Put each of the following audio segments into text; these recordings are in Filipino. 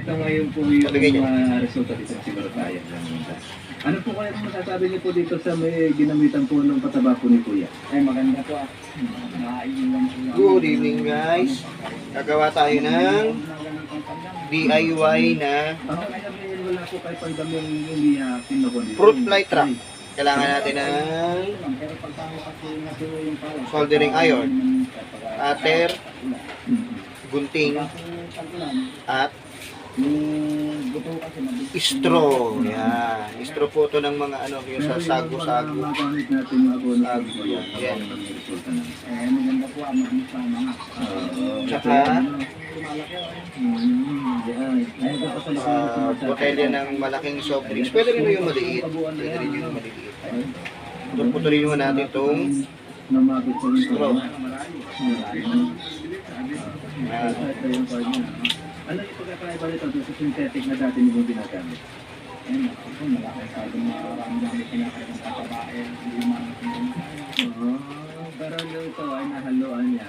ito ngayon po yung resulta dito sa Simaratayan. Ano po kaya masasabi niyo po dito sa may ginamitan po ng pataba po ni Kuya? Ay, maganda po ah. Good evening guys. Gagawa tayo ng DIY na Ako kaya may wala po kayo pang daming umiyakin na po dito. fruit fly trap. Kailangan natin ng soldering iron, cutter, gunting, at straw. Yan. Straw po ito ng mga ano, yung sa sago-sago. Magamit natin mga bonus. Sago yan. Yan. Maganda po ah, Tsaka, botelya ng malaking soft drinks. Pwede rin yung maliit. Pwede rin yung maliit. Putulin mo natin itong straw. Ano yung pagkakaiba nito doon sa synthetic na dati mo ginagamit? ayun, ako malaki sa ating marami pinakain ng katabae, hindi Pero ito ay nahaluan niya.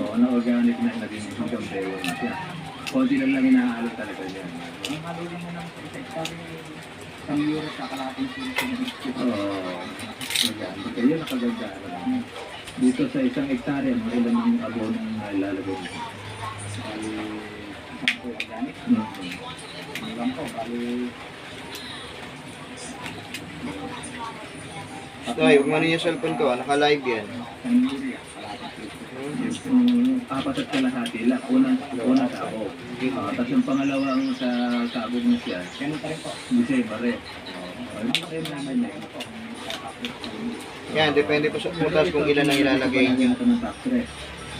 Oo, na organic na naging hanggang bewa na siya. Konti lang inahalo talaga niya. ang halulin mo ng sabi isang euro sa kalating sila. Oo. Kaya nakaganda. Dito sa isang hektarya, mga ilan ang abono na ilalagay mo? Sampo organic. Ang lang po, bali Ay, huwag mo yung cellphone ko. Naka-live yan. Apat at kalahati lang. Una sabog. Tapos yung pangalawang sa sabog mo siya, ganun pa rin po. December rin. Ano kayo naman na ito po? Yan, depende po sa putas kung ilan ang ilalagay nyo.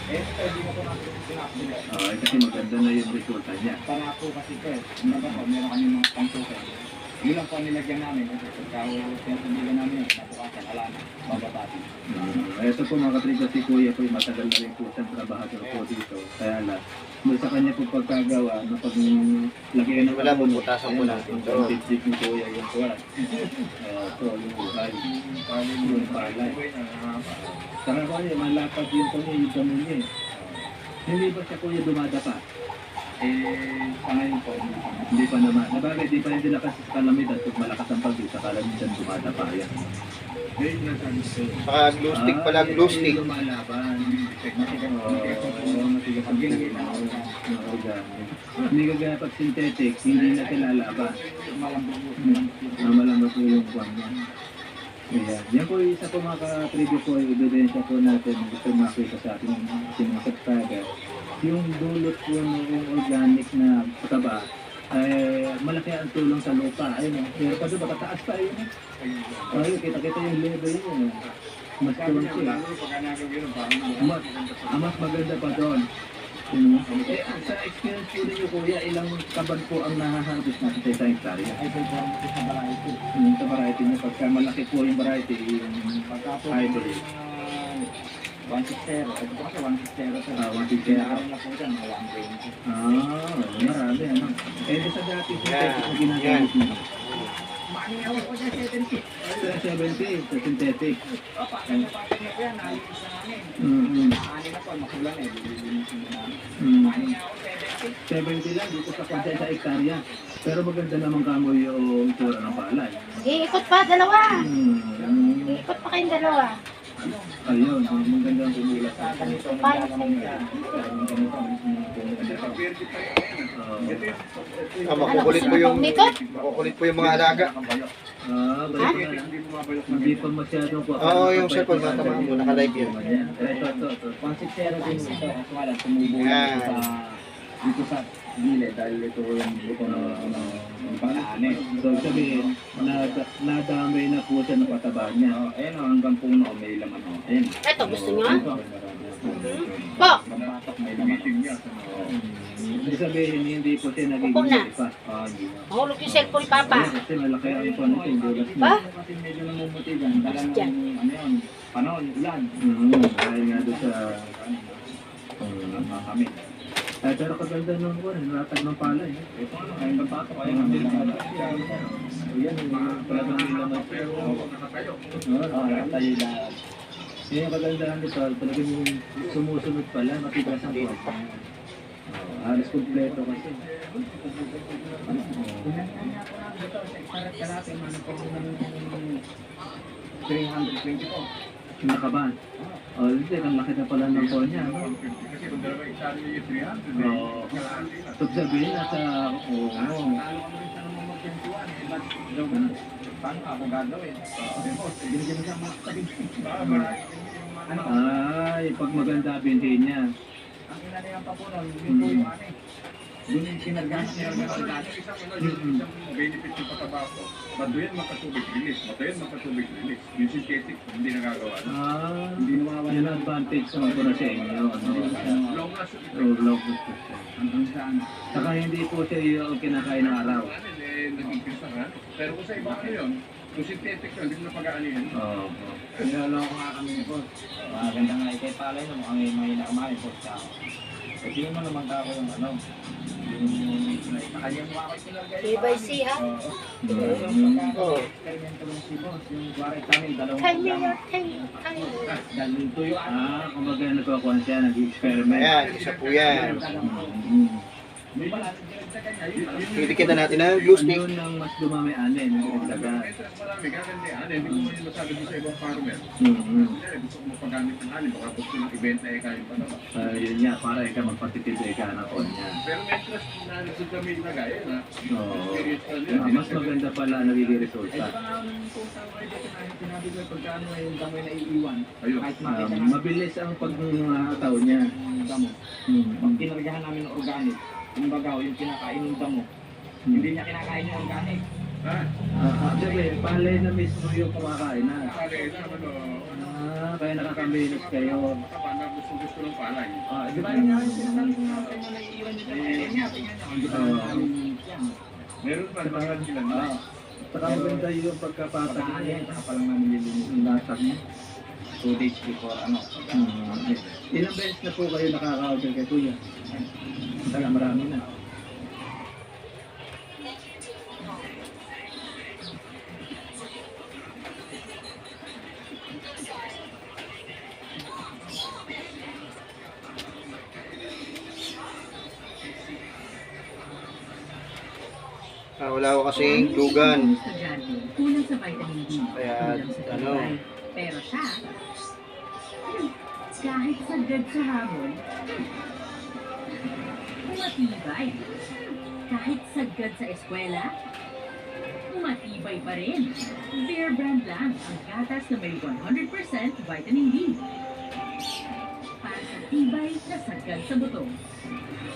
Eh, pwede mo po natin pinakabili. Kasi maganda na yung resulta niya. Para po kasi po, meron kami mga pangsukan. Yun lang po ang nilagyan namin. Kasi pagka pinagpiligan namin yun, nabukasan, ala na, bababati. Ito po mga katriga, si Kuya po matagal na rin po siyang trabahador po dito. Kaya lang, doon sa kanya po pagkagawa, na pag lagyan ng Wala po, butasan po natin ito. Ang titip ni Kuya yung kuwan. Ito, yung buhay. Yung palay. Saka Kuya, malapad yung Kuya, yung damo niya eh. Hindi ba siya Kuya dumadapa? Sa ngayon po, Hindi pa naman. Nabagay, di pa hindi lakas sa kalamidad. Pag malakas ang pag sa kalamidad, dumadapa yan. Saka glue stick pala, glue stick. Lumalaban. Hindi ka gaya pag synthetic, hindi na kilalaban. Malambot po yung kwan niya. Ayan. Yan po isa po mga ka-preview po, ebidensya po natin. Gusto makita sa ating sinasagtaga. Yung dulot po ng organic na pataba, ay malaki ang tulong sa lupa. Ayun, pero pa doon, makataas pa yun. Ayun, kita-kita yung level yun. Mas tulong siya. Mas maganda pa doon. Sa experience po ninyo Kuya, ilang kaban po ang nahaharvest natin sa isang hektarya? ay po sa variety. Sa variety niya, pagka malaki po yung variety, yung Pagka po, hybrid. 160. Ito po kasi 160. 160. Pinakaroon na po dyan, mga 120. Marami ano. Sa dati synthetic na Yan. ginagamit niyo. Makingawa po dyan 70. 70 sa synthetic. Opa, ano pa rin po yan, nalinis na namin. Ani na po, makulan eh, lilinisin na namin. Makingawa 70. 70 lang dito sa konti sa hektarya. Pero maganda naman kamo yung itsura ng palay. Iikot pa, dalawa. Hmm. Iikot pa kayong dalawa. Ayun, maganda ang pumulat. Paano sa inyo? Makukulit po yung mga alaga. Balik na. Hindi pa masyadong po. Oo, yung cellphone, matama mo, naka-live yan. Ito. 160 din ito. Kaso wala, tumubo lang ito sa dito sa gilid dahil ito yung buto ng pag-aani. So sabihin, nadamay na po siya ng pataba niya. Ayun o, hanggang puno may laman o. Ayun. Ito, gusto nyo? Ito. Po! Pagpatok may laman o. Ibig sabihin, hindi po siya nagiging Upo na. pa. Hindi na. Mahulog yung cellphone, Papa. Kasi malaki ang ito na ito, dulas Ba? niya. Kasi medyo namumutigan. Dala ng Diyan. ano yun, panahon, ulan. Dahil nga doon sa... Kami. Pero kaganda nung buwan, naratag ng palay. Ito ano, ayun pagpatok, ayun ang bilang. Yan, talagang nilaman siya. Tayo na. Yan yung kagandahan nito, talagang yung sumusunod pala, matigas ang buwan. Halos kompleto kasi. Pinagyan niya ako lang dito sa Ikarat Kalate, ano po ng 320 po. Nakaban. Oh, hindi, ang laki na pala ng phone niya. No? Kasi kung dalawa isali yung 300, Oo. So, sabihin nasa, oo. Talo kami rin sa naman magkwentuhan. Ba't daw ganun? Paano ako gagawin? Binigyan mo siya mga sabihin. Ano? Ay, pag maganda binti niya. Ang inalayan pa po nun, yun po yung ano eh. Yun yung kinargahan niya ng mga dati. Isang benefit yung patabako. Bato yan makatubig release. Bato yan makatubig release. Yung synthetic, hindi nagagawa. Hindi nawawala. Yun ang advantage naman ko na sa inyo. Ano, Long last ito. log siya. Hanggang saan? Saka hindi po siya yung kinakain ng araw. Naging pista ka. Pero kung sa iba ano yun, kung synthetic yun, hindi mo na pag-aanihin. Oo. Niloloko nga kami ni Boss. Maganda nga ikay palay no, mukhang may nakamay po siya. Kasi mo naman ako yung ano, yung kanya mo ako sinargay. Day by C, ha? Oo. Experimento lang si Boss, yung kuwari kami, dalawang Tell me programa. your time. Dahil tuyo Kumbaga nagkakuhan siya, nag-experiment. Ayan, isa po yan. May balance dinagdagan niya, yun pala. Titikitan natin ng glue stick. Yun ang mas dumami anin. Nagdaga. Marami, gaganda yan. Hindi ko man masabi doon sa ibang farmer. Mm-hmm. Gusto ko mapagamit ng alin, baka gusto ng ibenta eh kayo pa naman. Yun nga, para ikaw magpatitid ka na phone niya. Pero may trust na sa kami ilagay, na Oo. experience na yun. Mas maganda pala nagiging Ay, resulta. baka nga nung kung saan ko ito, sinabi ko pagkano ay yung damo na iiwan. Ayun. Kahit makita namin Mabilis ang pagkakataon niya. yung damo. Pag kinargahan namin ng organic, yung bagaw, yung kinakain ng damo, hindi niya kinakain yung organic. Sabi, palay na mismo yung kumakain na. Kaya na, ano, Kaya nakakamilos kayo. makapana gusto ng palay. Di ba yun nga yung sinasabi ko nga kayo na iiwan niyo sa mga niya, tingnan niyo, hindi pa namin yan. Meron pa, parang sila na. Saka maganda yung pagkapatag Pagkain, niya. saka pa lang namin nililinis. Yung lasak niya. 2 days before, ano. Ilang beses na po kayo nakaka-order kay Kuya? Saka marami na. Wala ko kasing lugan. Kulang sa vitamin D. Kaya, kulang sa ano, tibay. Pero siya, kahit sagad sa hamon, umatibay. Kahit sagad sa eskwela, umatibay pa rin. Bear Brand lang ang gatas na may 100% vitamin D. Para sa tibay na sagad sa buto.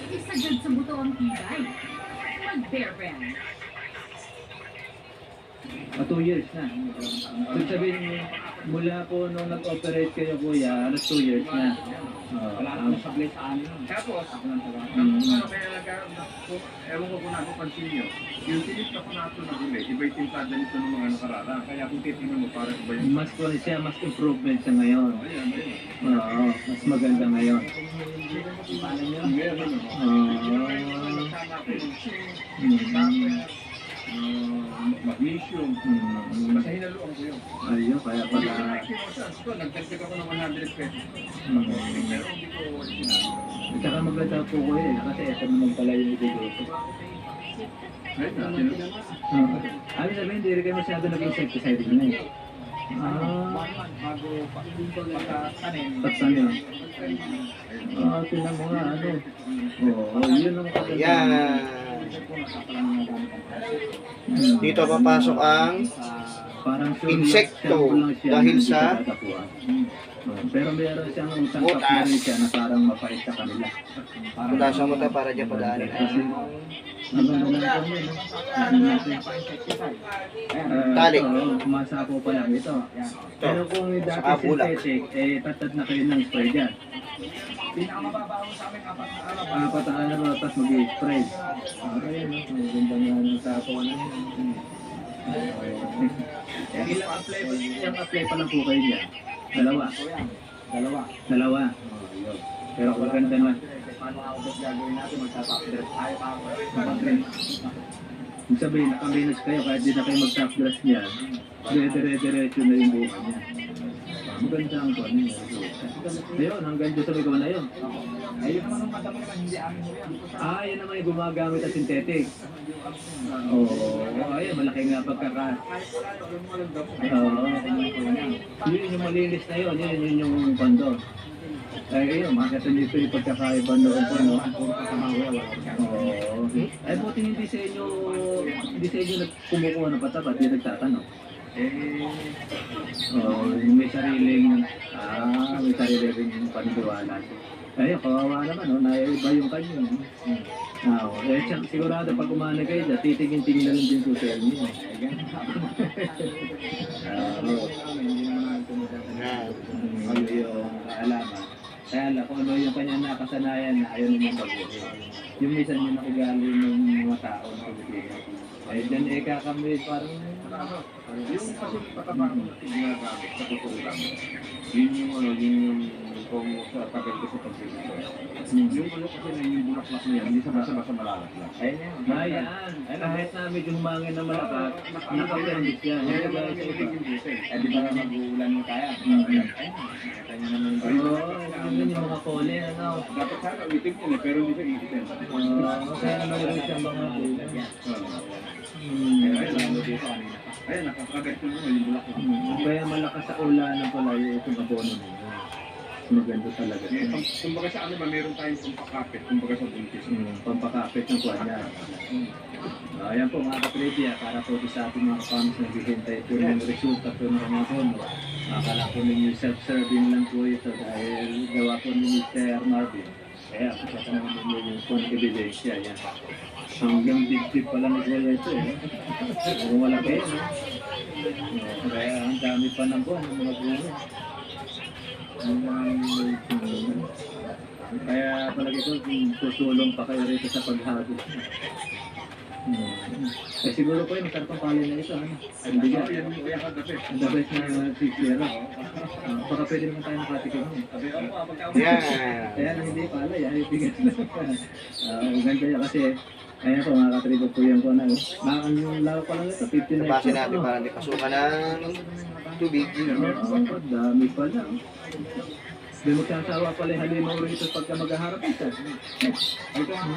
Isagad sa buto ang tibay. Mag-Bear Brand. 2 years na. So sabihin, mula po nung nag-operate kayo Kuya, 2 years na. Wala naman sa place sa amin. Tapos, Ako lang sa bahay. ano kaya ewan ko kung napapansin nyo, yung silip na kunato na huli, iba yung tintada nito ng mga nakararang. Kaya kung titingnan mo, parang iba yung... Mas kuha siya, mas improvement siya ngayon. Ayan, ayan. Oo, mas maganda ngayon. Paano nyo? Meron, ano? Nagsama ko yung magnesium. Basta hinaluan ko yun. Ayun, kaya Hindi ko pala. na-experience. So, nagdagdag ako ng 100 pesos. Mm. Pero hindi ko sinabi. At saka maganda po ko kasi ito naman pala yung ibigay. Right na, Ano sabihin, hindi rin kayo masyado nag-insecticide na eh. Bago pagkatanim. Pagtanim. Tinan mo nga, ano. Oo, yun ang maganda. Ayan. Dito papasok ang Parang sure Insekto, shampoo lang siya, dahil hindi sa- siya tatapuan. Pero meron siyang utang Butas. na rin siya na parang mapait sa kanila. mula sa mata para dyan padaanin. Kasi, ano na lang po yun, ano natin. Tali. Kumasako pa lang ito. Pero kung dati Saka bulak. synthetic, tatad na kayo ng spray dyan. Pinakamababaw sa amin, 4 na araw. Apat na araw, tapos mag-spray. Ayun, maganda nga ng sako na yun. Ilang apply pa lang po kayo dyan? Dalawa. Dalawa. Pero maganda na. Paano ako ba gagawin natin? Magtatap dress tayo pa ako. Kung sabihin, nakaminos kayo, kahit di na kayo mag-top dress niya, dire-diretso na yung buhay niya. Maganda ang kuwan niya. Ayun, hanggang doon sa may gawa na yun. Ayun naman ang madami naman, hindi amin mo yan. Ah, yun naman yung gumagamit at synthetic. Oo, ayun, malaki nga pagkaka... Oo, yun yung malinis na yun, yun yung kondo. Ay, ayun, makakita nyo ito yung pagkakaiba noon po, no? Oo. Ay, buti hindi sa inyo kumukuha ng patapat, hindi nagtatanong. Oo, may sariling paniniwala. Ay, kawawa naman, no? Naiba yung kanyo. Oo, eh, sigurado pag umana kayo dyan, titingin-tingin na lang din po sa inyo. Ano yung kaalaman. Kaya lang, kung ano yung kanyang nakasanayan na ayaw naman baguhin. Yung minsan yung nakigali ng mga tao na Pilipino. Eh, dyan kami parang Yung kasi pataba ko na ginagamit sa totoo lang. Yun yung ano, yung kung sa tagal ko sa pagbibigay. Yung ano kasi na yung bulaklak na yan, hindi sabasa-basa malalaglag. Ayun yan. ayan. Ay, kahit na medyo humangin na malakas, nakapermit yan. Kaya Hindi ba ba yung naging buti? Eh, di ba mag-uulan mo kaya? Mm. Ayun, nakita nyo naman. Oo, yun yung mga kole, ano. Dapat sana ulitin yun eh, pero hindi siya iitin. Kaya mayroon siyang mga kole. Ayun, alam mo dito kanina pa. Ayun, nakakagat ko naman yung bulaklak. Kaya malakas sa ulanan pala yung itong abono ninyo. Maganda talaga. Kumbaga sa ano ba, meron tayong pampakapit, kumbaga sa buntis. Pampakapit ng kuwan niya. Ayan po mga katribya, para po sa ating mga fans na naghihintay po ng resulta po ng mga bono. Akala po ninyo self-serving lang po ito dahil gawa po ni Mr. Marvin. Kaya po sa tanong ninyo yung po ng ebidensya. Yan. Hanggang dip-dip pa lang wala ito eh. Kung wala kayo, no? Kaya ang dami pa ng buwan ng mga bono. Kaya palagi ko tutulong pa kayo rito sa paghagis. Eh siguro po yung masarap ang palay na ito. Ang bigat. Yan yung kaya kagabi. Ang the best na sisira. Baka pwede naman tayo makatikin. Sabi ko, pagka Yan. Kaya lang hindi palay, ay bigat na. Ang ganda yan kasi kaya po mga katribo po yan po na. Yung lawa pa lang ito, 59. Base natin para hindi pasukan ng tubig. Oo, dami pala. Hindi magsasawa pala yung halimaw rito pagka maghaharap ito. Ay, ito ang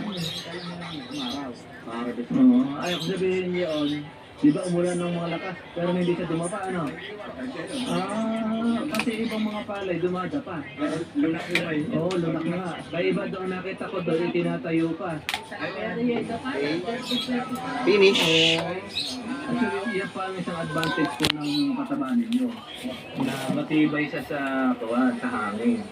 umaraw. Oo, ayaw ko sabihin yun. Di ba umulan ng mga lakas, pero hindi siya dumapa, ano? Kasi ibang mga palay dumadapa. Lunak nila yun. Oo, lunak na nga. Kaya iba doon nakita ko doon, itinatayo pa. Finish. Actually, yan pa ang isang advantage po ng katabaan ninyo. Na matibay siya sa hangin.